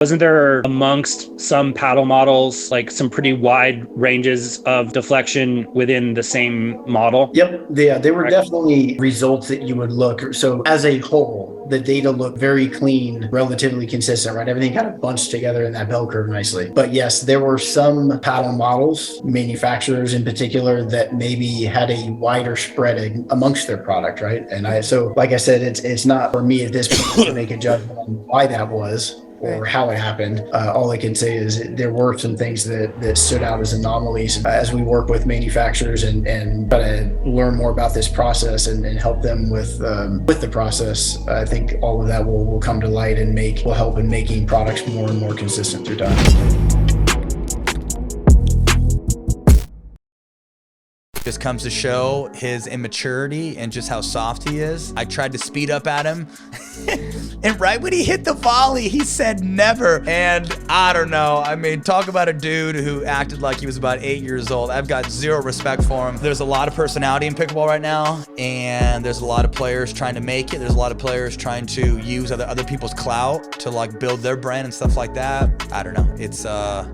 Wasn't there amongst some paddle models, like some pretty wide ranges of deflection within the same model? Yep. Yeah, there were definitely results that you would look. So as a whole, the data looked very clean, relatively consistent, right? Everything kind of bunched together in that bell curve nicely. But yes, there were some paddle models, manufacturers in particular, that maybe had a wider spread amongst their product, right? So like I said, it's not for me at this point to make a judgment on why that was or how it happened. All I can say is there were some things that stood out as anomalies as we work with manufacturers and try to learn more about this process and help them with the process. I think all of that will come to light and will help in making products more and more consistent through time. Just comes to show his immaturity and just how soft he is. I tried to speed up at him. And right when he hit the volley, he said never. And I don't know. I mean, talk about a dude who acted like he was about 8 years old. I've got zero respect for him. There's a lot of personality in pickleball right now, and there's a lot of players trying to make it. There's a lot of players trying to use other people's clout to like build their brand and stuff like that. I don't know. It's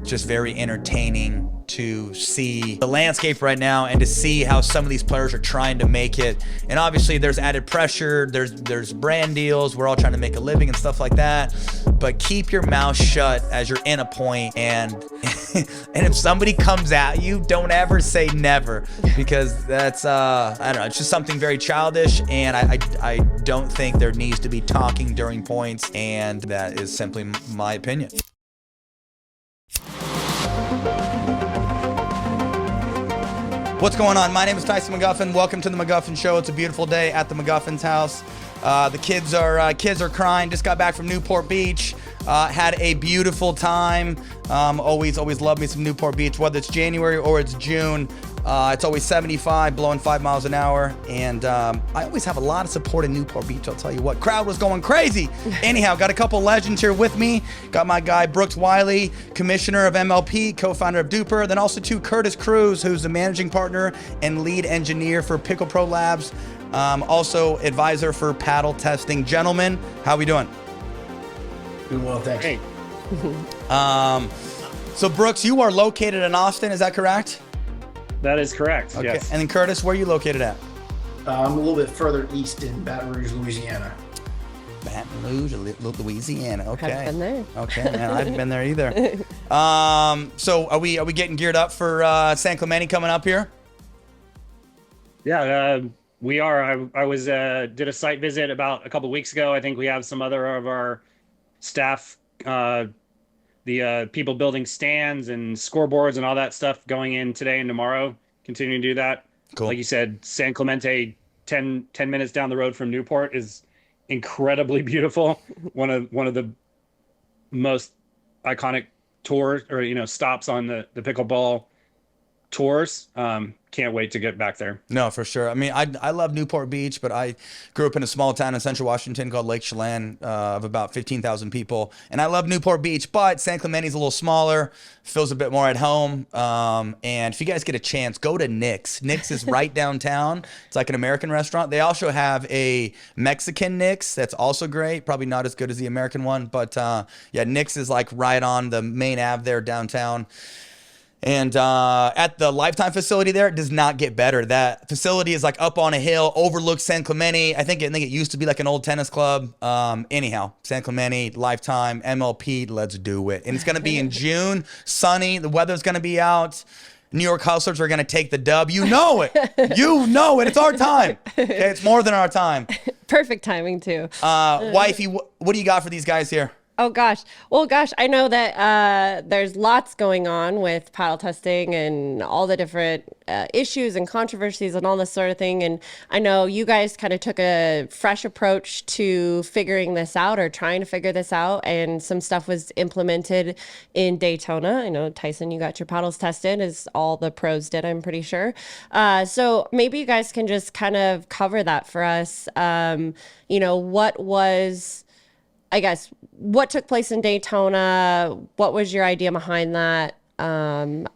just very entertaining to see the landscape right now and to see how some of these players are trying to make it. And obviously there's added pressure, there's brand deals, we're all trying to make a living and stuff like that, but keep your mouth shut as you're in a point, and and if somebody comes at you, don't ever say never, because that's I don't know, it's just something very childish, and I don't think there needs to be talking during points, and that is simply my opinion. What's going on? My name is Tyson McGuffin. Welcome to the McGuffin Show. It's a beautiful day at the McGuffin's house. The kids are crying. Just got back from Newport Beach. Had a beautiful time. Always love me some Newport Beach, whether it's January or it's June. It's always 75, blowing 5 miles an hour. And I always have a lot of support in Newport Beach, I'll tell you what. Crowd was going crazy. Anyhow, got a couple legends here with me. Got my guy, Brooks Wiley, commissioner of MLP, co-founder of Duper. Then also Curtis Cruz, who's the managing partner and lead engineer for Pickle Pro Labs. Also advisor for paddle testing. Gentlemen, how we doing? Doing well, thanks. Hey. So Brooks, you are located in Austin, is that correct? That is correct, Okay. yes. And then Curtis, where are you located at? I'm a little bit further east in Baton Rouge, Louisiana. Baton Rouge, Louisiana. Okay. Haven't been there. Okay, man, I haven't been there either. So are we getting geared up for San Clemente coming up here? Yeah, we are. I was did a site visit about a couple of weeks ago. I think we have some other of our staff, the people building stands and scoreboards and all that stuff going in today and tomorrow, continuing to do that. Cool. Like you said, San Clemente, 10 minutes down the road from Newport, is incredibly beautiful. One of the most iconic tours or stops on the pickleball tours. Can't wait to get back there. No, for sure. I mean, I love Newport Beach, but I grew up in a small town in central Washington called Lake Chelan of about 15,000 people. And I love Newport Beach, but San Clemente's a little smaller, feels a bit more at home. And if you guys get a chance, go to Nick's. Nick's is right downtown. It's like an American restaurant. They also have a Mexican Nick's that's also great. Probably not as good as the American one, but yeah, Nick's is like right on the main Ave there downtown. And at the Lifetime facility there, it does not get better. That facility is like up on a hill, overlooks San Clemente. I think it used to be like an old tennis club. Anyhow, San Clemente, Lifetime, MLP, let's do it. And it's going to be in June, sunny. The weather's going to be out. New York Hustlers are going to take the dub. You know it. You know it. It's our time. Okay, it's more than our time. Perfect timing, too. Wifey, what do you got for these guys here? Oh, gosh. Well, gosh, I know that there's lots going on with paddle testing and all the different issues and controversies and all this sort of thing. And I know you guys kind of took a fresh approach to figuring this out or trying to figure this out. And some stuff was implemented in Daytona. I know, Tyson, you got your paddles tested, as all the pros did, I'm pretty sure. So maybe you guys can just kind of cover that for us. What took place in Daytona? What was your idea behind that? And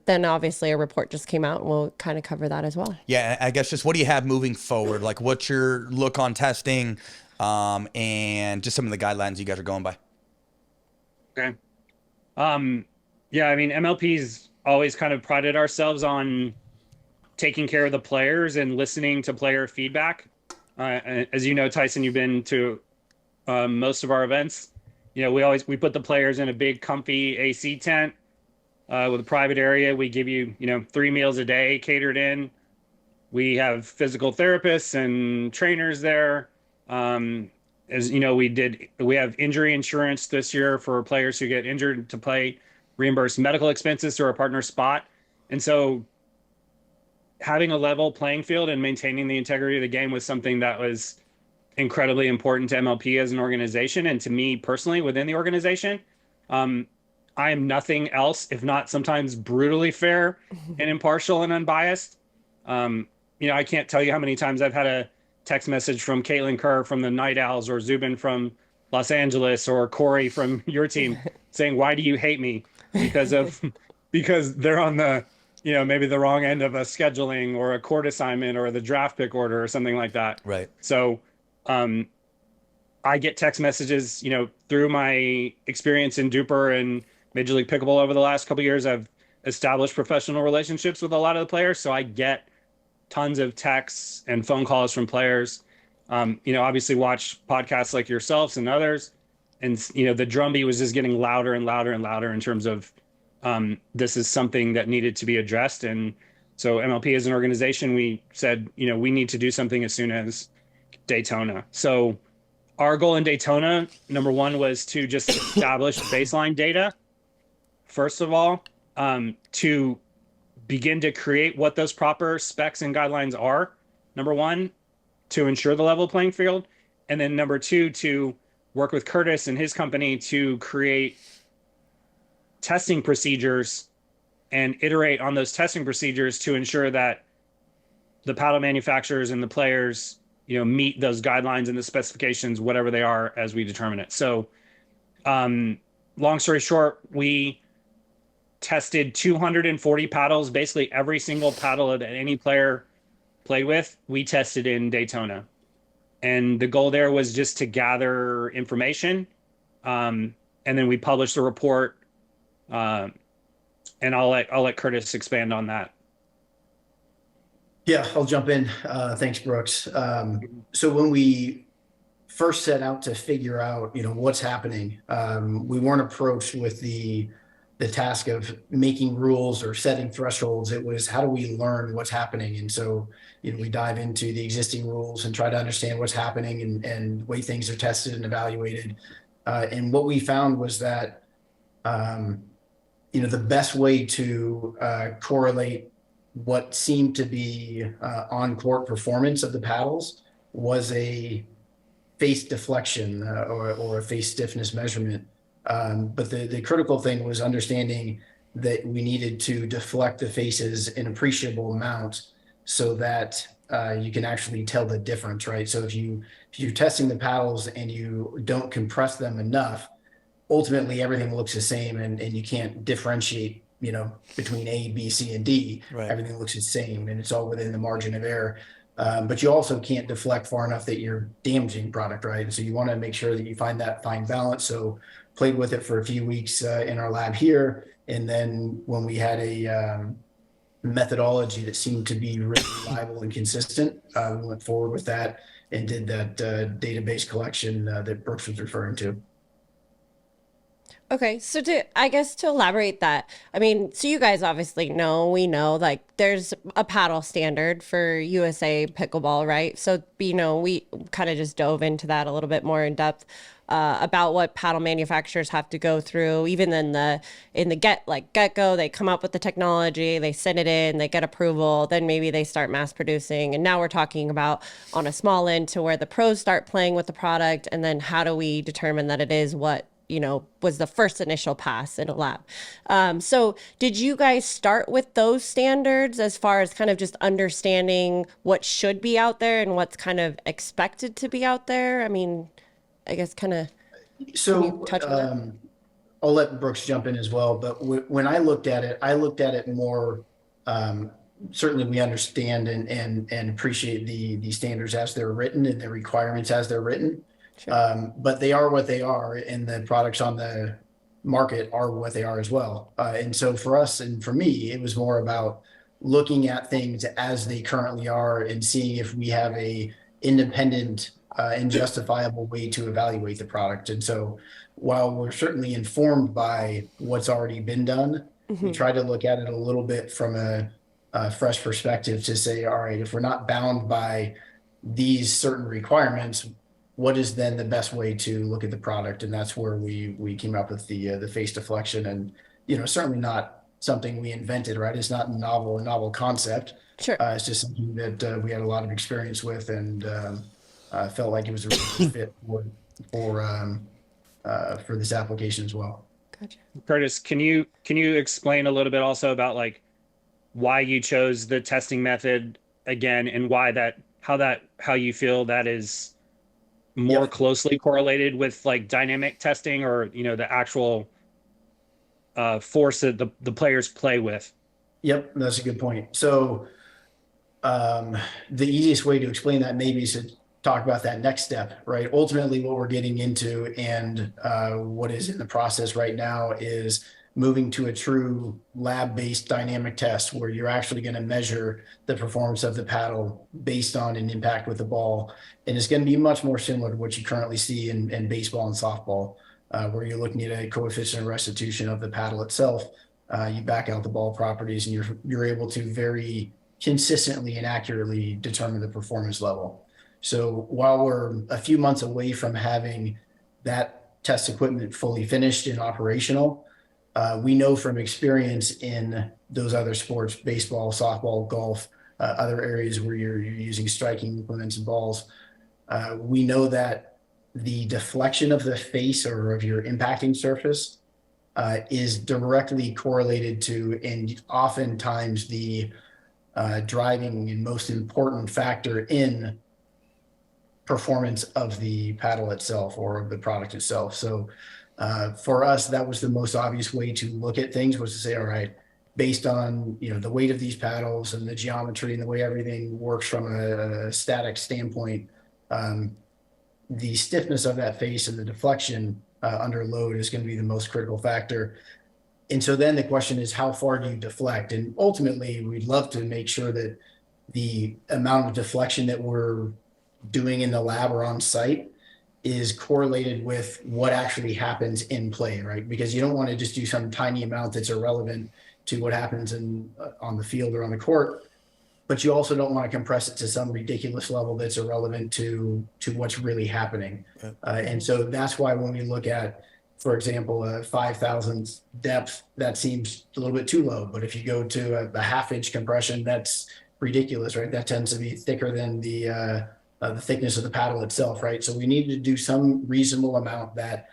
then obviously a report just came out, and we'll kind of cover that as well. Yeah, I guess just what do you have moving forward? Like, what's your look on testing, and just some of the guidelines you guys are going by? Okay. Yeah, I mean, MLP's always kind of prided ourselves on taking care of the players and listening to player feedback. As you know, Tyson, you've been to most of our events. You know, we put the players in a big, comfy AC tent with a private area. We give you, 3 meals a day catered in. We have physical therapists and trainers there. As you know, we have injury insurance this year for players who get injured to play, reimburse medical expenses through our partner Spot. And so having a level playing field and maintaining the integrity of the game was something that was incredibly important to MLP as an organization, and to me personally within the organization. I am nothing else if not sometimes brutally fair and impartial and unbiased. I can't tell you how many times I've had a text message from Caitlin Kerr from the Night Owls, or Zubin from Los Angeles, or Corey from your team saying, "Why do you hate me?" Because they're on the, maybe the wrong end of a scheduling or a court assignment or the draft pick order or something like that. Right. So I get text messages, through my experience in Duper and Major League Pickleball over the last couple of years. I've established professional relationships with a lot of the players, so I get tons of texts and phone calls from players. Obviously watch podcasts like yourselves and others, and the drumbeat was just getting louder and louder and louder in terms of this is something that needed to be addressed. And so MLP as an organization, we said, we need to do something as soon as Daytona. So our goal in Daytona, number one, was to just establish baseline data, first of all, to begin to create what those proper specs and guidelines are, number one, to ensure the level playing field. And then number two, to work with Curtis and his company to create testing procedures and iterate on those testing procedures to ensure that the paddle manufacturers and the players, meet those guidelines and the specifications, whatever they are, as we determine it. So long story short, we tested 240 paddles, basically every single paddle that any player played with, we tested in Daytona. And the goal there was just to gather information. And then we published the report. And I'll let Curtis expand on that. Yeah, I'll jump in. Thanks, Brooks. So when we first set out to figure out, what's happening, we weren't approached with the task of making rules or setting thresholds. It was, how do we learn what's happening? And so, we dive into the existing rules and try to understand what's happening and the way things are tested and evaluated. And what we found was that, the best way to correlate what seemed to be on-court performance of the paddles was a face deflection or a face stiffness measurement. But the critical thing was understanding that we needed to deflect the faces an appreciable amount so that you can actually tell the difference, right? So if you're testing the paddles and you don't compress them enough, ultimately everything looks the same and you can't differentiate, between A, B, C, and D. Right. Everything looks the same and it's all within the margin of error. But you also can't deflect far enough that you're damaging product, right? And so you want to make sure that you find that fine balance. So played with it for a few weeks in our lab here. And then when we had a methodology that seemed to be really reliable and consistent, we went forward with that and did that database collection that Brooks was referring to. Okay, so to elaborate that, so you guys obviously we know, like there's a paddle standard for USA Pickleball, right? So, we kind of just dove into that a little bit more in depth about what paddle manufacturers have to go through. Even in the get-go, they come up with the technology, they send it in, they get approval, then maybe they start mass producing. And now we're talking about on a small end to where the pros start playing with the product, and then how do we determine that it is what was the first initial pass in a lab. So did you guys start with those standards as far as kind of just understanding what should be out there and what's kind of expected to be out there? I guess kind of, so touch on that? I'll let Brooks jump in as well. But when I looked at it more, certainly we understand and appreciate the standards as they're written and the requirements as they're written. Sure. But they are what they are, and the products on the market are what they are as well. And so for us and for me, it was more about looking at things as they currently are and seeing if we have a independent and justifiable way to evaluate the product. And so while we're certainly informed by what's already been done, we try to look at it a little bit from a fresh perspective to say, all right, if we're not bound by these certain requirements, what is then the best way to look at the product? And that's where we came up with the face deflection. And certainly not something we invented, right? It's not a novel concept. Sure. It's just something that we had a lot of experience with, and felt like it was a really good fit for this application as well. Gotcha. Curtis, can you explain a little bit also about like why you chose the testing method again, and how you feel that is more closely correlated with like dynamic testing, or the actual force that the players play with? Yep, that's a good point. So the easiest way to explain that maybe is to talk about that next step, right? Ultimately, what we're getting into and what is in the process right now is moving to a true lab-based dynamic test where you're actually going to measure the performance of the paddle based on an impact with the ball. And it's going to be much more similar to what you currently see in baseball and softball, where you're looking at a coefficient of restitution of the paddle itself. You back out the ball properties, and you're able to very consistently and accurately determine the performance level. So while we're a few months away from having that test equipment fully finished and operational, we know from experience in those other sports, baseball, softball, golf, other areas where you're using striking implements and balls, we know that the deflection of the face or of your impacting surface is directly correlated to, and oftentimes the driving and most important factor in performance of the paddle itself or of the product itself. So for us, that was the most obvious way to look at things, was to say, all right, based on the weight of these paddles and the geometry and the way everything works from a static standpoint, the stiffness of that face and the deflection under load is going to be the most critical factor. And so then the question is, how far do you deflect? And ultimately, we'd love to make sure that the amount of deflection that we're doing in the lab or on site is correlated with what actually happens in play, right? Because you don't want to just do some tiny amount that's irrelevant to what happens on the field or on the court, but you also don't want to compress it to some ridiculous level that's irrelevant to what's really happening. And so that's why when we look at, for example, a 5,000th depth, that seems a little bit too low. But if you go to a half-inch compression, that's ridiculous, right? That tends to be thicker than the thickness of the paddle itself, right? So we need to do some reasonable amount that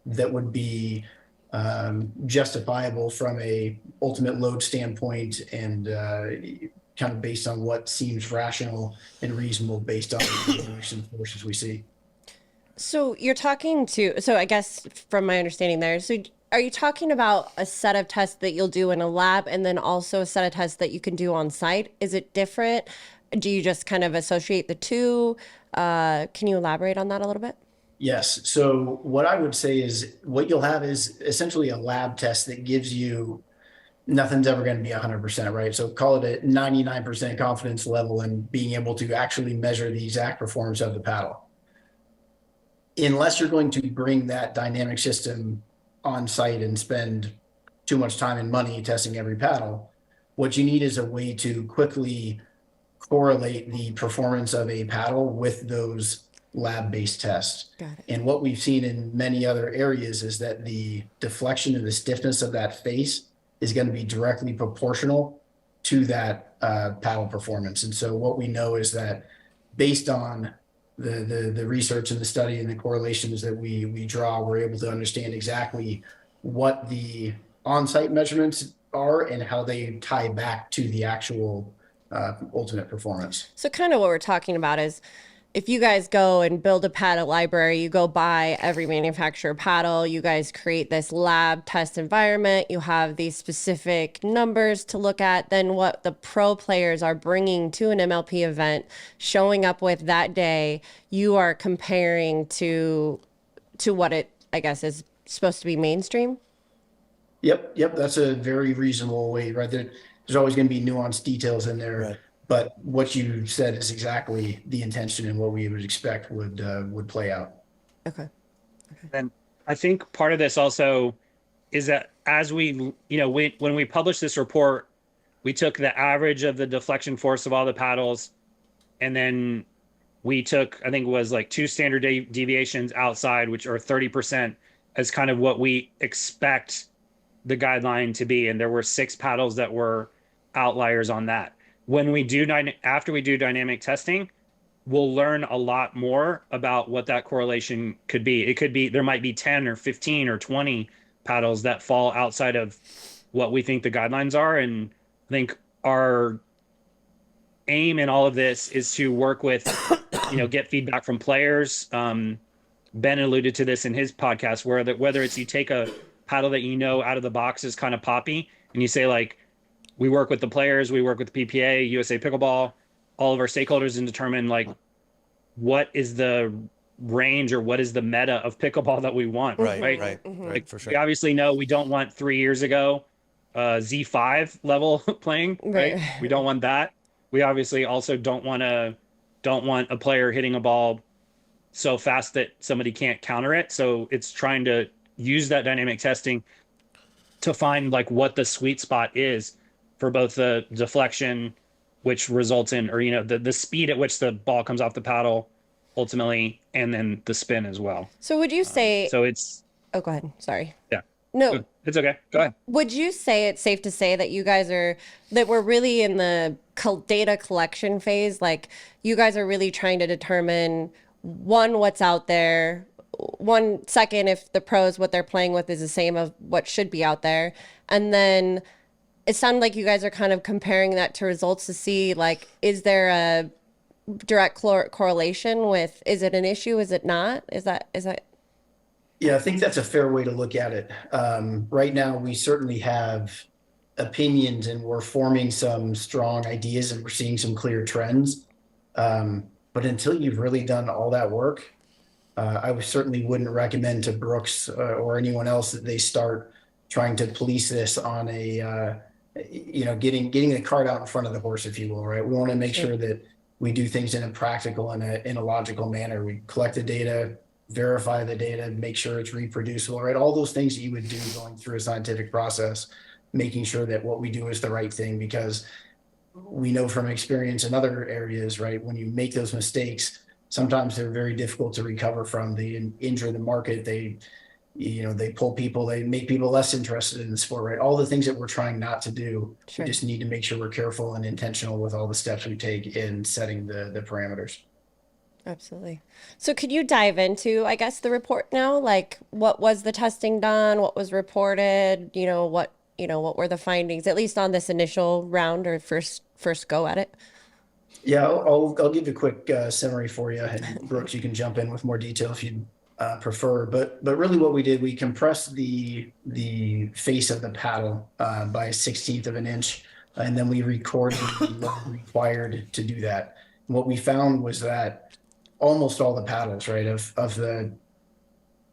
would be justifiable from a ultimate load standpoint, and kind of based on what seems rational and reasonable based on the forces we see. So you're talking to, so I guess from my understanding there, so are you talking about a set of tests that you'll do in a lab and then also a set of tests that you can do on site? Is it different? Do you just kind of associate the two? Can you elaborate on that a little bit? Yes. So what I would say is what you'll have is essentially a lab test that gives you, nothing's ever going to be 100%, right? So call it a 99% confidence level in being able to actually measure the exact performance of the paddle. Unless you're going to bring that dynamic system on site and spend too much time and money testing every paddle, what you need is a way to quickly correlate the performance of a paddle with those lab-based tests. Got it. And what we've seen in many other areas is that the deflection and the stiffness of that face is going to be directly proportional to that paddle performance. And so what we know is that based on the research and the study and the correlations that we draw, we're able to understand exactly what the on-site measurements are and how they tie back to the actual ultimate performance. So kind of what we're talking about is, if you guys go and build a paddle library, you go buy every manufacturer paddle, you guys create this lab test environment, you have these specific numbers to look at, then what the pro players are bringing to an MLP event, showing up with that day, you are comparing to what it, I guess, is supposed to be mainstream? Yep. That's a very reasonable way, right? There's always going to be nuanced details in there, Right. but what you said is exactly the intention and what we would expect would play out. Okay. And I think part of this also is that as when we published this report, we took the average of the deflection force of all the paddles, and then we took, I think it was like 2 standard deviations outside, which are 30%, as kind of what we expect the guideline to be. And there were 6 paddles that were outliers on that. When we do, after we do dynamic testing, we'll learn a lot more about what that correlation could be. It could be, there might be 10 or 15 or 20 paddles that fall outside of what we think the guidelines are. And I think our aim in all of this is to work with, get feedback from players. Ben alluded to this in his podcast, whether it's you take a paddle that out of the box is kind of poppy, and you say, like, we work with the players, we work with the PPA, USA Pickleball, all of our stakeholders, and determine, like, what is the range or what is the meta of pickleball that we want. Right. Mm-hmm. Right. For sure. We obviously know we don't want 3 years ago Z5 level playing, right? We don't want that. We obviously also don't want a player hitting a ball so fast that somebody can't counter it. So it's trying to use that dynamic testing to find, like, what the sweet spot is for both the deflection, which results in, or the speed at which the ball comes off the paddle ultimately, and then the spin as well. So would you say? So it's. Oh, go ahead. Sorry. Yeah. No, it's okay. Go ahead. Would you say it's safe to say that that we're really in the data collection phase? Like, you guys are really trying to determine, one, what's out there, one, second, if the pros, what they're playing with is the same of what should be out there. And then it sounded like you guys are kind of comparing that to results to see, like, is there a direct correlation with, is it an issue? Is it not? Is that? Yeah, I think that's a fair way to look at it. Right now, we certainly have opinions and we're forming some strong ideas and we're seeing some clear trends. But until you've really done all that work, I certainly wouldn't recommend to Brooks or anyone else that they start trying to police this on a, getting the cart out in front of the horse, if you will, right? We want to make sure that we do things in a practical and in a logical manner. We collect the data, verify the data, make sure it's reproducible, right? All those things that you would do going through a scientific process, making sure that what we do is the right thing, because we know from experience in other areas, right? When you make those mistakes, sometimes they're very difficult to recover from. They injure the market. They pull people, they make people less interested in the sport, right? All the things that we're trying not to do. Sure. We just need to make sure we're careful and intentional with all the steps we take in setting the parameters. Absolutely. So could you dive into, I guess, the report now? Like, what was the testing done? What was reported? What were the findings, at least on this initial round or first go at it? Yeah, I'll give a quick summary for you, and Brooks, you can jump in with more detail if you prefer. But really, what we did, we compressed the face of the paddle by 1/16 of an inch, and then we recorded what required to do that. And what we found was that almost all the paddles, right, of the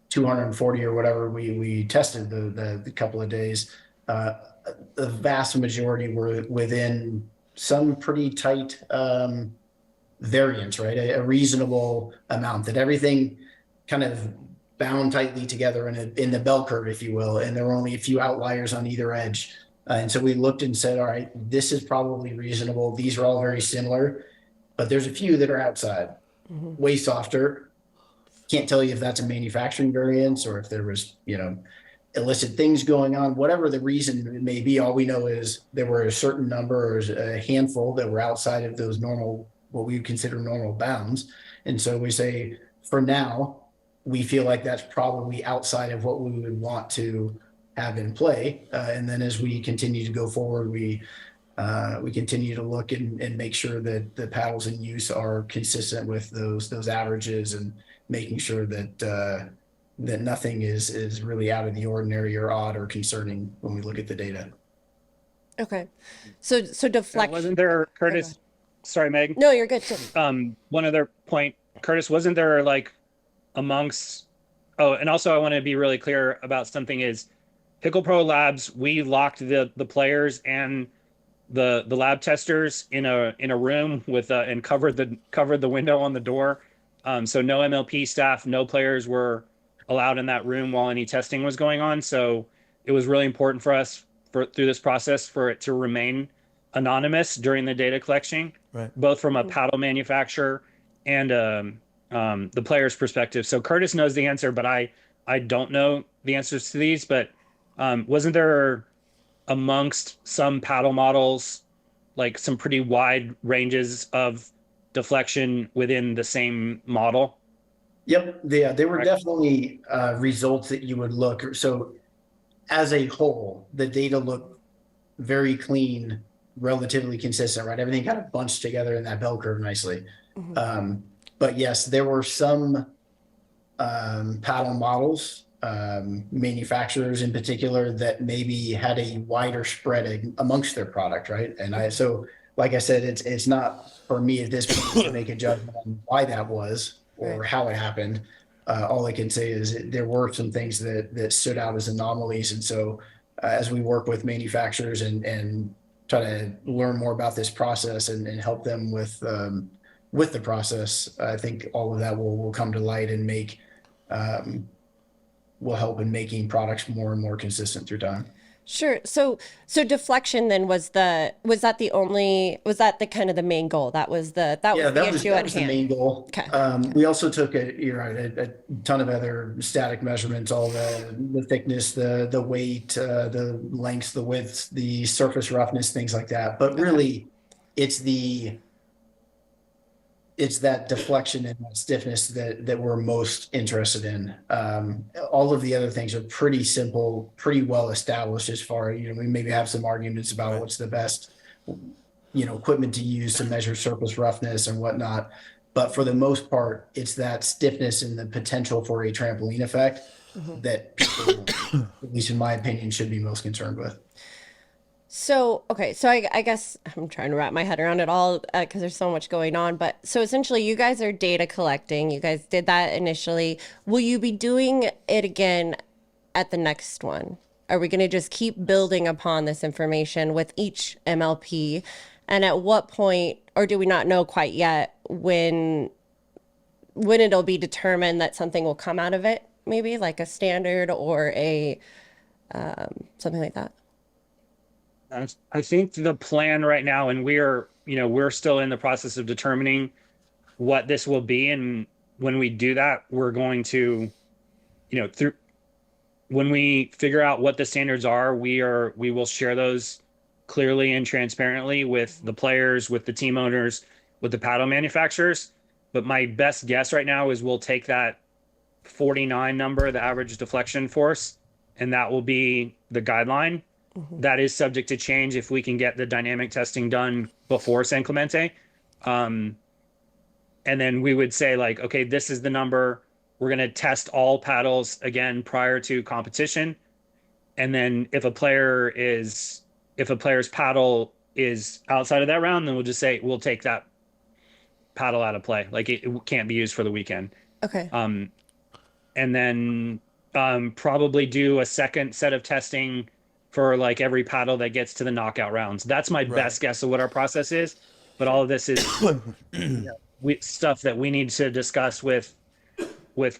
240 or whatever we tested the couple of days, the vast majority were within some pretty tight variance, right? A reasonable amount, that everything kind of bound tightly together in the bell curve, if you will, and there were only a few outliers on either edge. And so we looked and said, all right, this is probably reasonable. These are all very similar, but there's a few that are outside, way softer. Can't tell you if that's a manufacturing variance or if there was, illicit things going on, whatever the reason it may be. All we know is there were a certain number or a handful that were outside of those normal, what we would consider normal bounds. And so we say, for now, we feel like that's probably outside of what we would want to have in play. And then as we continue to go forward, we continue to look and make sure that the paddles in use are consistent with those averages, and making sure that nothing is really out of the ordinary or odd or concerning when we look at the data. Okay. So deflection. Wasn't there, Curtis? Sorry, Meg. No, you're good. One other point, Curtis, wasn't there, like, amongst Oh, and also I want to be really clear about something is Pickle Pro Labs, we locked the players and the lab testers in a room with and covered the window on the door. So no MLP staff, no players were allowed in that room while any testing was going on. So it was really important for us through this process for it to remain anonymous during the data collection, Right. both from a paddle manufacturer and the player's perspective. So Curtis knows the answer, but I don't know the answers to these. But wasn't there amongst some paddle models like some pretty wide ranges of deflection within the same model? Yep. Yeah, they were Right. definitely results that you would look. So as a whole, the data looked very clean, relatively consistent, right? Everything kind of bunched together in that bell curve nicely. But yes, there were some paddle models, manufacturers in particular, that maybe had a wider spread amongst their product, right? And so like I said, it's not for me at this point to make a judgment on why that was or Right. how it happened. All I can say is there were some things that stood out as anomalies, and so as we work with manufacturers and try to learn more about this process and help them with the process, I think all of that will come to light and will help in making products more and more consistent through time. Sure. So deflection then was that the kind of the main goal? That was the Yeah, that issue that at was the hand. main goal. Okay. We also took you're right, a ton of other static measurements, all the thickness, the weight, the lengths, the widths, the surface roughness, things like that. But really, it's that deflection and that stiffness that we're most interested in. All of the other things are pretty simple, pretty well established as far, we maybe have some arguments about what's the best, equipment to use to measure surface roughness and whatnot. But for the most part, it's that stiffness and the potential for a trampoline effect that people, at least in my opinion, should be most concerned with. So, okay, so I guess I'm trying to wrap my head around it all because there's so much going on. But so essentially, you guys are data collecting. You guys did that initially. Will you be doing it again at the next one? Are we going to just keep building upon this information with each MLP? And at what point, or do we not know quite yet when it'll be determined that something will come out of it? Maybe like a standard or a something like that. I think the plan right now, and we're still in the process of determining what this will be. And when we do that, we're going to, when we figure out what the standards are, we will share those clearly and transparently with the players, with the team owners, with the paddle manufacturers. But my best guess right now is we'll take that 49 number, the average deflection force, and that will be the guideline. That is subject to change if we can get the dynamic testing done before San Clemente. And then we would say like, okay, this is the number. We're going to test all paddles again prior to competition. And then if a player's paddle is outside of that round, then we'll just say, we'll take that paddle out of play. Like it can't be used for the weekend. Okay. And then probably do a second set of testing for like every paddle that gets to the knockout rounds. That's my best guess of what our process is. But all of this is stuff that we need to discuss with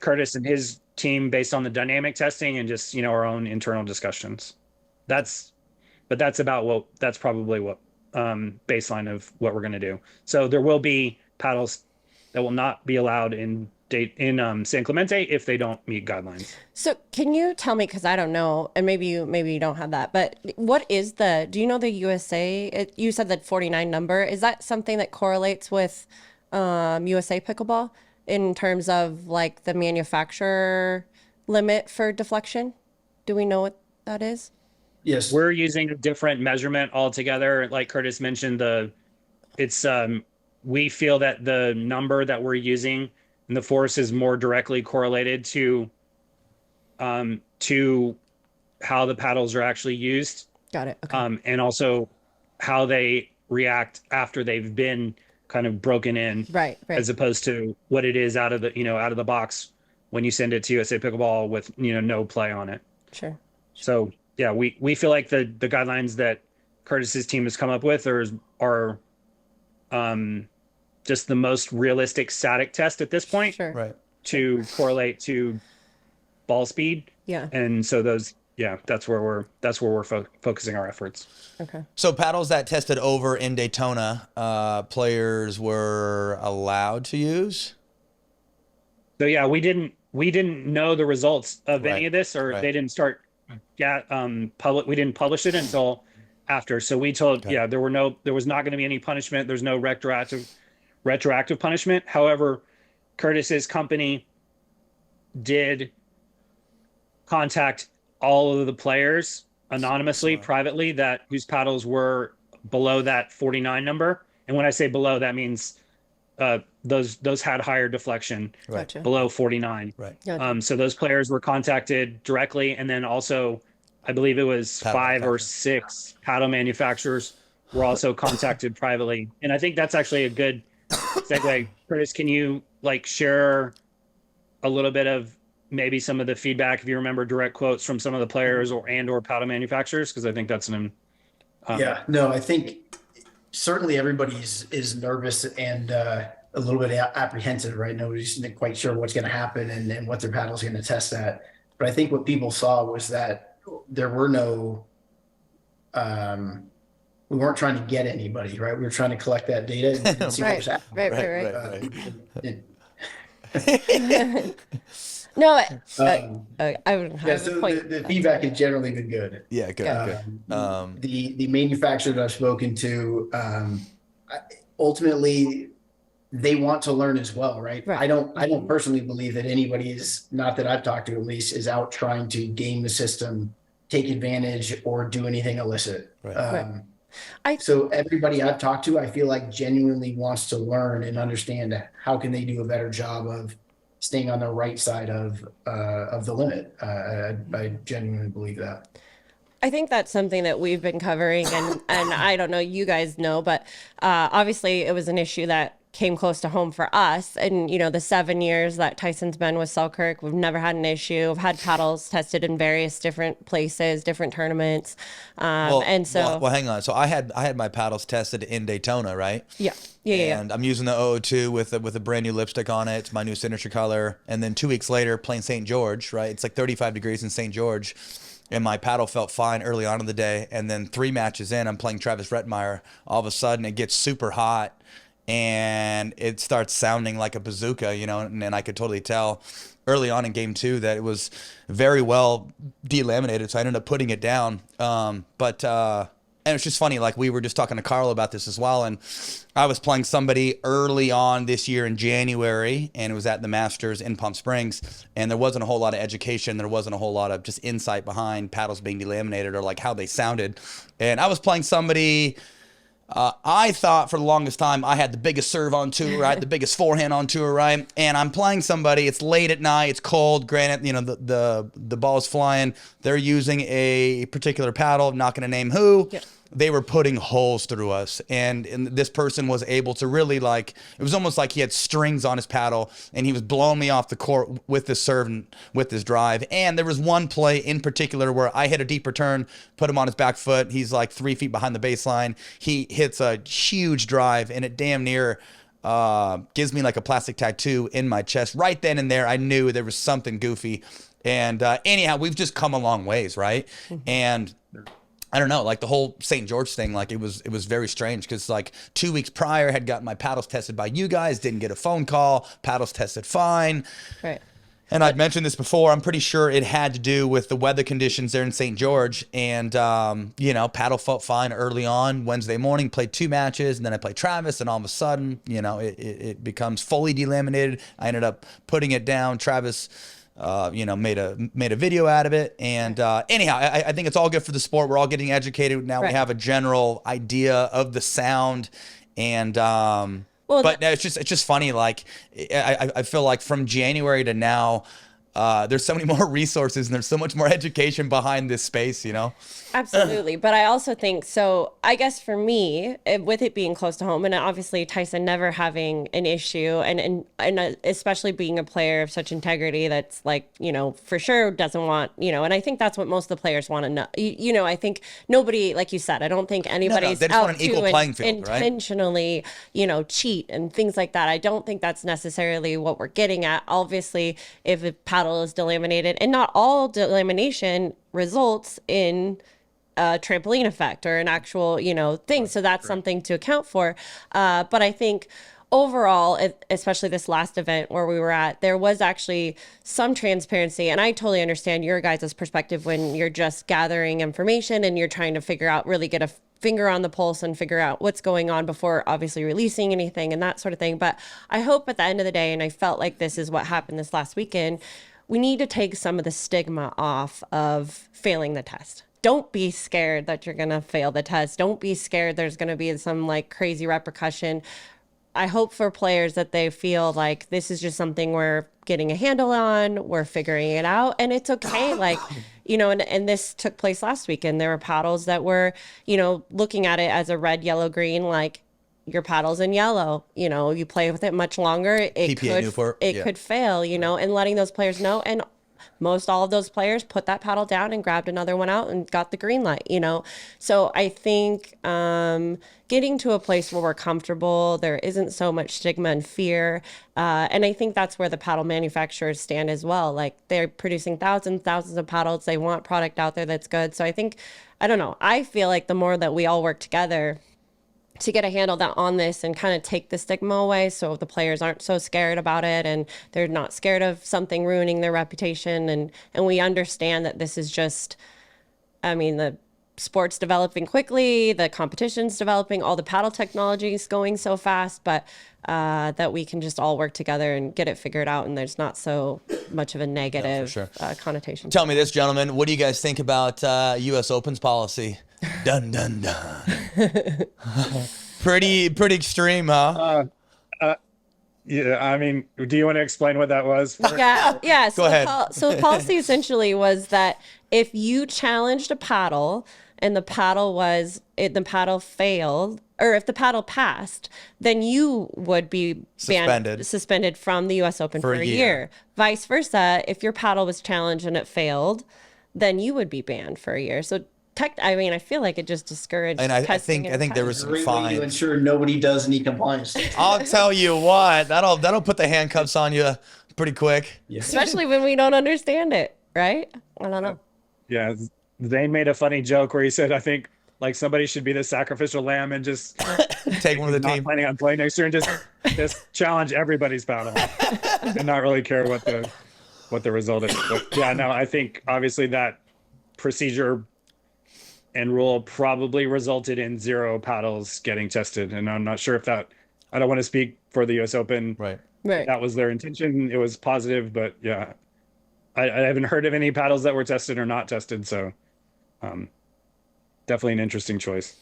Curtis and his team based on the dynamic testing and just, our own internal discussions. That's probably what baseline of what we're going to do. So there will be paddles that will not be allowed in San Clemente if they don't meet guidelines. So can you tell me, because I don't know, and maybe you don't have that, but do you know the USA, you said that 49 number, is that something that correlates with USA Pickleball in terms of like the manufacturer limit for deflection? Do we know what that is? Yes. We're using a different measurement altogether. Like Curtis mentioned, we feel that the number that we're using and the force is more directly correlated to how the paddles are actually used. Got it. Okay. And also how they react after they've been kind of broken in, Right. as opposed to what it is out of the box when you send it to USA Pickleball with, no play on it. Sure. So yeah, we feel like the guidelines that Curtis's team has come up with are just the most realistic static test at this point. Sure. Right. To correlate to ball speed. Yeah. And so that's where we're focusing our efforts. Okay. So paddles that tested over in Daytona, players were allowed to use? So yeah, we didn't know the results of any of this, or Right. they didn't start we didn't publish it until after. So we told there was not going to be any punishment. There's no retroactive punishment. However, Curtis's company did contact all of the players anonymously, privately, whose paddles were below that 49 number. And when I say below, that means those had higher deflection, Gotcha. below 49. Right. Gotcha. So those players were contacted directly, and then also, I believe it was Paddle 5 or 6 paddle manufacturers were also contacted privately. And I think that's actually a good segue. Curtis, can you share a little bit of maybe some of the feedback, if you remember direct quotes from some of the players or paddle manufacturers? Because I think that's I think certainly everybody is nervous and a little bit apprehensive, right? Nobody's quite sure what's going to happen and what their paddle's going to test at. But I think what people saw was that there were no, we weren't trying to get anybody, right? We were trying to collect that data and see what was happening. Right. No, I would have a point. The feedback has generally been good. Yeah, good. The manufacturer that I've spoken to, ultimately, they want to learn as well, right? I don't personally believe that anybody is, not that I've talked to at least, is out trying to game the system, take advantage, or do anything illicit. So everybody I've talked to, I feel like genuinely wants to learn and understand how can they do a better job of staying on the right side of the limit. I genuinely believe that. I think that's something that we've been covering, and I don't know, you guys know, but obviously it was an issue that came close to home for us. And, the 7 years that Tyson's been with Selkirk, we've never had an issue. We've had paddles tested in various different places, different tournaments. Well, hang on. So I had my paddles tested in Daytona, right? Yeah. And I'm using the 002 with a brand new lipstick on it. It's my new signature color. And then 2 weeks later, playing St. George, right? It's like 35 degrees in St. George. And my paddle felt fine early on in the day. And then 3 matches in, I'm playing Travis Rettmeyer. All of a sudden, it gets super hot. And it starts sounding like a bazooka, and I could totally tell early on in game 2 that it was very well delaminated. So I ended up putting it down. And it's just funny, we were just talking to Carl about this as well. And I was playing somebody early on this year in January, and it was at the Masters in Palm Springs. And there wasn't a whole lot of education. There wasn't a whole lot of just insight behind paddles being delaminated or how they sounded. And I was playing somebody. I thought for the longest time I had the biggest serve on tour, right? The biggest forehand on tour, right? And I'm playing somebody. It's late at night. It's cold. Granted, the ball's flying. They're using a particular paddle. I'm not going to name who. Yeah. They were putting holes through us, and this person was able to really it was almost like he had strings on his paddle, and he was blowing me off the court with this serve and with this drive. And there was one play in particular where I hit a deep return, put him on his back foot. He's 3 feet behind the baseline. He hits a huge drive, and it damn near gives me a plastic tattoo in my chest. Right then and there, I knew there was something goofy. And anyhow, we've just come a long ways, right? And I don't know, the whole St. George thing, it was very strange because 2 weeks prior I had gotten my paddles tested by you guys, didn't get a phone call, paddles tested fine. Right. And I'd mentioned this before, I'm pretty sure it had to do with the weather conditions there in St. George. And, paddle felt fine early on. Wednesday morning, played 2 matches, and then I played Travis, and all of a sudden, it becomes fully delaminated. I ended up putting it down. Travis made a video out of it. And anyhow, I think it's all good for the sport. We're all getting educated. Now we have a general idea of the sound. And but it's just funny. I feel like from January to now, there's so many more resources and there's so much more education behind this space, you know? Absolutely. But I also think, so I guess for me, with it being close to home, and obviously Tyson never having an issue, and especially being a player of such integrity that's like, you know, for sure doesn't want, you know, and I think that's what most of the players want to know. You know, I think nobody, like you said, I don't think anybody's they just out want an equal to playing field, right? intentionally, you know, cheat and things like that. I don't think that's necessarily what we're getting at. Obviously, if a paddle is delaminated, and not all delamination results in a trampoline effect or an actual, you know, thing. So that's something to account for. But I think overall, especially this last event where we were at, there was actually some transparency. And I totally understand your guys' perspective when you're just gathering information and you're trying to figure out, really get a finger on the pulse and figure out what's going on before obviously releasing anything and that sort of thing. But I hope at the end of the day, and I felt like this is what happened this last weekend, we need to take some of the stigma off of failing the test. Don't be scared that you're going to fail the test. Don't be scared there's going to be some like crazy repercussion. I hope for players that they feel like this is just something we're getting a handle on, we're figuring it out, and it's okay. Like, you know, and this took place last weekend. There were paddles that were, you know, looking at it as a red, yellow, green, like your paddle's in yellow, you know, you play with it much longer, it could fail, you know, and letting those players know. And most all of those players put that paddle down and grabbed another one out and got the green light, you know. So I think getting to a place where we're comfortable, there isn't so much stigma and fear. And I think that's where the paddle manufacturers stand as well. Like they're producing thousands of paddles. They want product out there that's good. So I think, I don't know, I feel like the more that we all work together to get a handle on this and kind of take the stigma away, so the players aren't so scared about it and they're not scared of something ruining their reputation, and we understand that this is just, I mean, the sport's developing quickly, the competition's developing, all the paddle technology is going so fast, but that we can just all work together and get it figured out, and there's not so much of a negative connotation. Tell me this, gentlemen, what do you guys think about US Open's policy? Dun dun dun. pretty extreme, huh? Yeah, I mean, do you want to explain what that was? Yeah. Go ahead. So the policy essentially was that if you challenged a paddle and the paddle failed, or if the paddle passed, then you would be suspended from the US Open for a year. Vice versa, if your paddle was challenged and it failed, then you would be banned for a year. So I mean, I feel like it just discouraged. And I think there was some fines to ensure nobody does any compliance. I'll tell you what, that'll put the handcuffs on you pretty quick. Yeah. Especially when we don't understand it, right? I don't know. Yeah, Zane made a funny joke where he said, I think like somebody should be the sacrificial lamb and just take one of the not team. planning on playing next year and just challenge everybody's paddle and not really care what the result is. But yeah, no, I think obviously that procedure and rule probably resulted in 0 paddles getting tested. And I'm not sure if I don't want to speak for the US Open. Right. That was their intention. It was positive, but yeah, I haven't heard of any paddles that were tested or not tested. So definitely an interesting choice.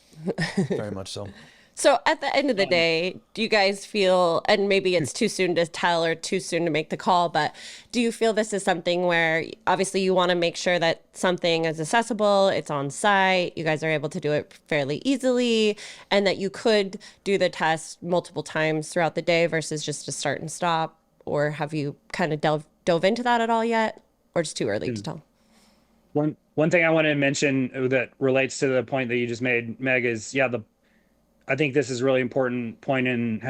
Very much so. So at the end of the day, do you guys feel, and maybe it's too soon to tell or too soon to make the call, but do you feel this is something where obviously you want to make sure that something is accessible, it's on site, you guys are able to do it fairly easily, and that you could do the test multiple times throughout the day versus just a start and stop? Or have you kind of dove into that at all yet? Or it's too early to tell? One thing I want to mention that relates to the point that you just made, Meg, is I think this is a really important point and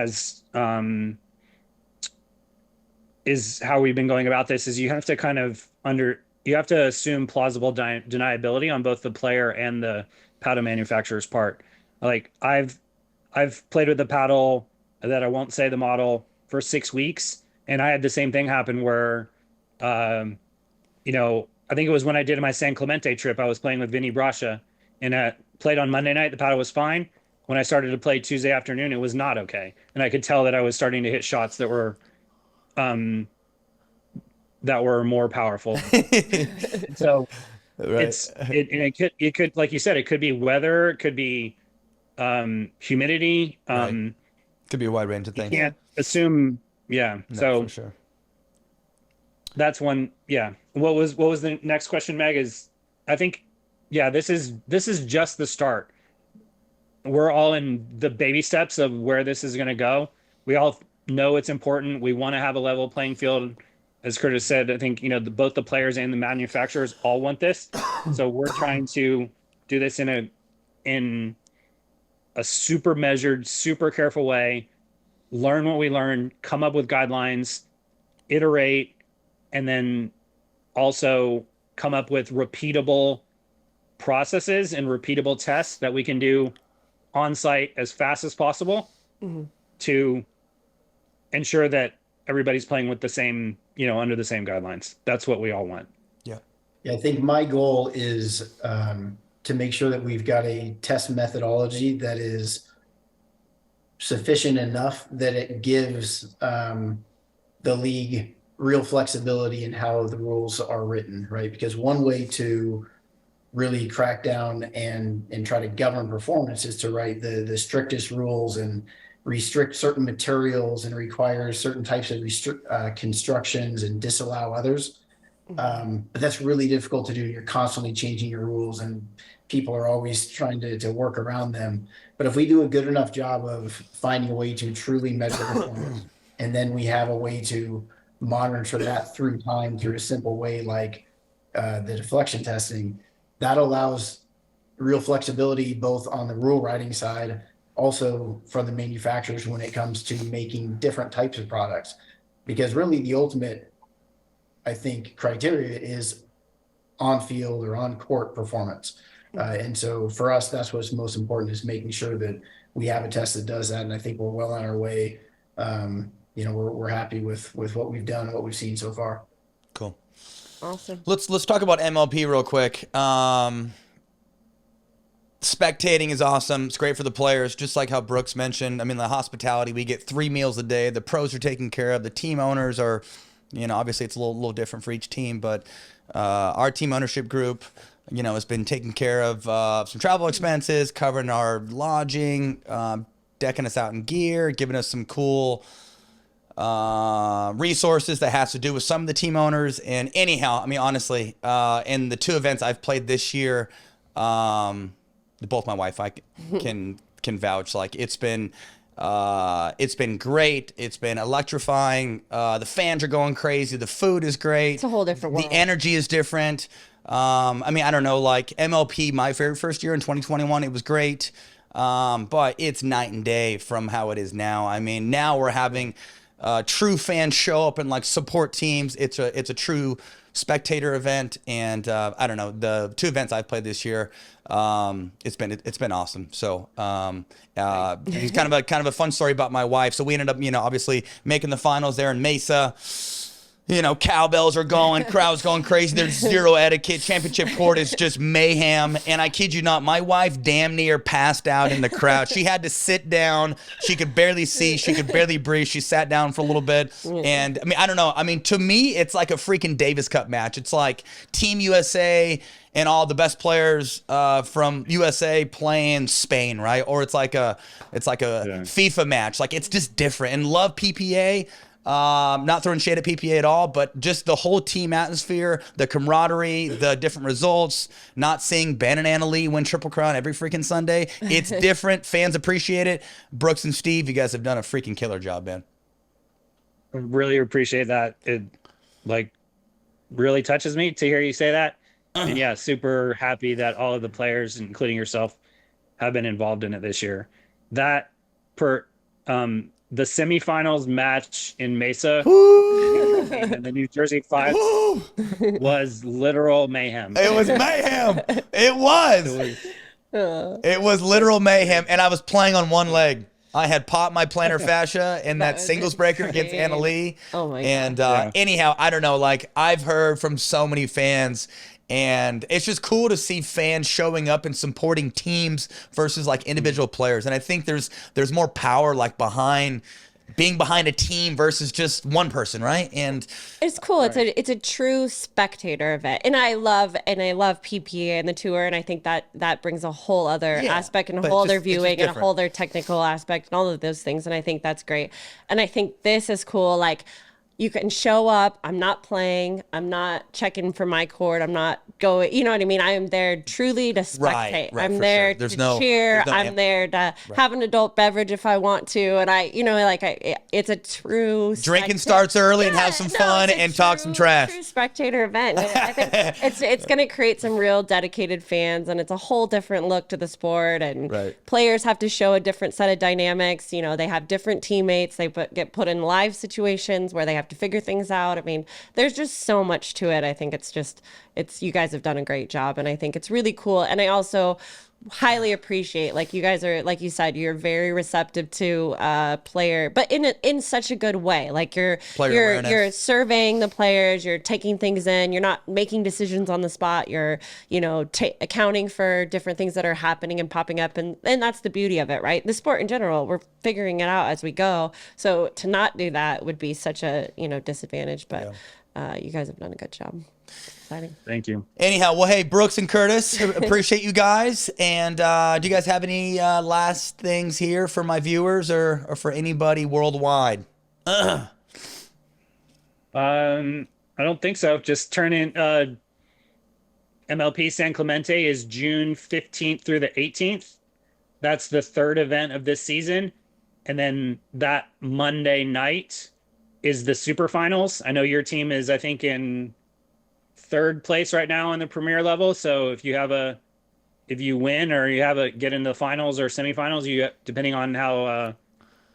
is how we've been going about this, is you have to you have to assume plausible deniability on both the player and the paddle manufacturer's part. Like I've played with the paddle that I won't say the model for 6 weeks, and I had the same thing happen where, you know, I think it was when I did my San Clemente trip, I was playing with Vinny Brascia, and I played on Monday night, the paddle was fine. When I started to play Tuesday afternoon, it was not okay. And I could tell that I was starting to hit shots that were more powerful. So it could, like you said, it could be weather, it could be humidity. Right. Could be a wide range of things. You can't assume. Yeah. No, so for sure. that's one. Yeah. What was the next question, Meg? Is I think, yeah, this is just the start. We're all in the baby steps of where this is going to go. We all know it's important. We want to have a level playing field. As Curtis said, I think, both the players and the manufacturers all want this. So we're trying to do this in a super measured, super careful way, learn what we learn, come up with guidelines, iterate, and then also come up with repeatable processes and repeatable tests that we can do on site as fast as possible to ensure that everybody's playing with the same, under the same guidelines. That's what we all want. Yeah, I think my goal is to make sure that we've got a test methodology that is sufficient enough that it gives the league real flexibility in how the rules are written, right? Because one way to really crack down and try to govern performance is to write the strictest rules and restrict certain materials and require certain types of constructions and disallow others. But that's really difficult to do. You're constantly changing your rules and people are always trying to work around them. But if we do a good enough job of finding a way to truly measure performance, and then we have a way to monitor that through time through a simple way like the deflection testing, that allows real flexibility both on the rule writing side, also for the manufacturers when it comes to making different types of products. Because really the ultimate, I think, criteria is on field or on court performance. And so for us, that's what's most important, is making sure that we have a test that does that. And I think we're well on our way. We're happy with what we've done and what we've seen so far. Cool. Awesome. Let's talk about MLP real quick. Spectating is awesome. It's great for the players, just like how Brooks mentioned. I mean, the hospitality, we get 3 meals a day. The pros are taken care of. The team owners are, obviously it's a little different for each team, but our team ownership group, has been taking care of some travel expenses, covering our lodging, decking us out in gear, giving us some cool resources that has to do with some of the team owners. And anyhow, I mean, honestly, in the 2 events I've played this year, both my wife I can vouch, like it's been great. It's been electrifying. The fans are going crazy. The food is great. It's a whole different world. The energy is different. I mean, I don't know, like MLP, my very first year in 2021, it was great. But it's night and day from how it is now. I mean, now we're having true fans show up and like support teams. It's a true spectator event, and I don't know, the 2 events I've played this year, it's been awesome. So it's kind of a fun story about my wife. So we ended up, obviously making the finals there in Mesa. Cowbells are going, crowd's going crazy. There's zero etiquette. Championship court is just mayhem. And I kid you not, my wife damn near passed out in the crowd. She had to sit down. She could barely see. She could barely breathe. She sat down for a little bit. And I mean, I don't know. I mean, to me, it's like a freaking Davis Cup match. It's like Team USA and all the best players from USA playing Spain, right? Or it's like a FIFA match. Like, it's just different. And love PPA. Not throwing shade at PPA at all, but just the whole team atmosphere, the camaraderie, the different results, not seeing Ben and Anna Lee win Triple Crown every freaking Sunday. It's different. Fans appreciate it. Brooks and Steve, you guys have done a freaking killer job, man. I really appreciate that. It really touches me to hear you say that. And yeah, super happy that all of the players, including yourself, have been involved in it this year. That the semifinals match in Mesa and the New Jersey 5 was literal mayhem. It was mayhem. It was literal mayhem. And I was playing on one leg. I had popped my plantar fascia in that singles breaker against Anna Lee. Oh my God. And anyhow, I don't know, like I've heard from so many fans, and it's just cool to see fans showing up and supporting teams versus like individual players. And I think there's more power like being behind a team versus just one person, right? And it's cool. Right. It's a true spectator event, and I love PPA and the tour, and I think that brings a whole other aspect and a whole other viewing and a whole other technical aspect and all of those things, and I think that's great. And I think this is cool. Like, you can show up. I'm not playing. I'm not checking for my court. I'm not going, you know what I mean? I am there truly to spectate. Right, I'm for there sure. to cheer. I'm there to have an adult beverage if I want to. And it's a true drinking starts early and have some fun and talk some trash. True spectator event. I think it's going to create some real dedicated fans, and it's a whole different look to the sport. And players have to show a different set of dynamics. You know, they have different teammates. They get put in live situations where they have to figure things out. I mean, there's just so much to it. I think you guys have done a great job, and I think it's really cool. And I also highly appreciate, like, you guys are, like you said, you're very receptive to player, but in such a good way. Like you're surveying the players, you're taking things in, you're not making decisions on the spot, you're accounting for different things that are happening and popping up, and that's the beauty of it, right? The sport in general, we're figuring it out as we go. So to not do that would be such a disadvantage. But you guys have done a good job. Exciting. Thank you. Anyhow, well, hey, Brooks and Curtis, appreciate you guys. And do you guys have any last things here for my viewers or for anybody worldwide? I don't think so. Just turn in. MLP San Clemente is June 15th through the 18th. That's the third event of this season. And then that Monday night is the super finals. I know your team is, I think, in third place right now on the premier level. So if you win or get into the finals or semifinals, depending on how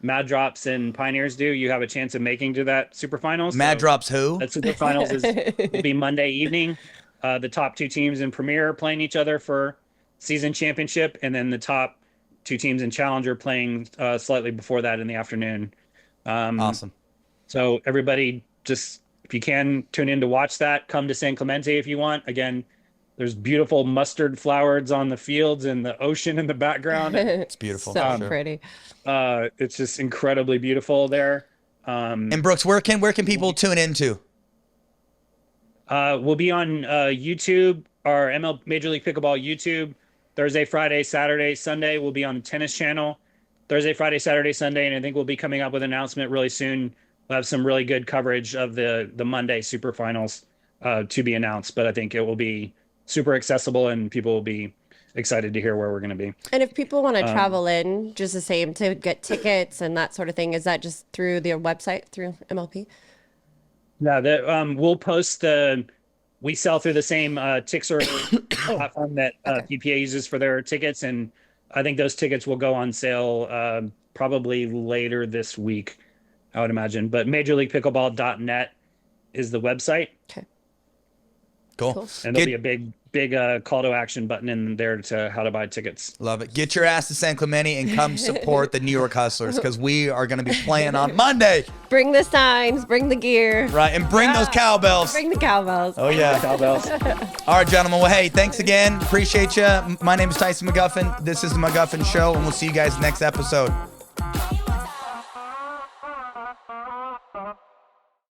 Mad Drops and Pioneers do, you have a chance of making to that super finals. Mad Drops who? That super finals will be Monday evening. The top two teams in premier are playing each other for season championship, and then the top two teams in challenger playing slightly before that in the afternoon. Awesome. So everybody, just if you can tune in to watch that, come to San Clemente if you want. Again, there's beautiful mustard flowers on the fields and the ocean in the background. It's beautiful. So pretty. It's just incredibly beautiful there. And Brooks, where can people tune into? We'll be on YouTube, our Major League Pickleball YouTube, Thursday, Friday, Saturday, Sunday. We'll be on the tennis channel Thursday, Friday, Saturday, Sunday, and I think we'll be coming up with an announcement really soon. We'll have some really good coverage of the Monday super finals to be announced, but I think it will be super accessible and people will be excited to hear where we're going to be. And if people want to travel in, just the same, to get tickets and that sort of thing, is that just through their website, through MLP? Yeah, we'll post we sell through the same Tixer platform that PPA uses for their tickets, and I think those tickets will go on sale probably later this week, I would imagine. But MajorLeaguePickleball.net is the website. Okay. Cool. And there'll be a big call to action button in there to how to buy tickets. Love it. Get your ass to San Clemente and come support the New York Hustlers, because we are going to be playing on Monday. Bring the signs, bring the gear. Right, and bring those cowbells. Bring the cowbells. Oh, yeah. Cowbells. All right, gentlemen. Well, hey, thanks again. Appreciate you. My name is Tyson McGuffin. This is the McGuffin Show, and we'll see you guys next episode.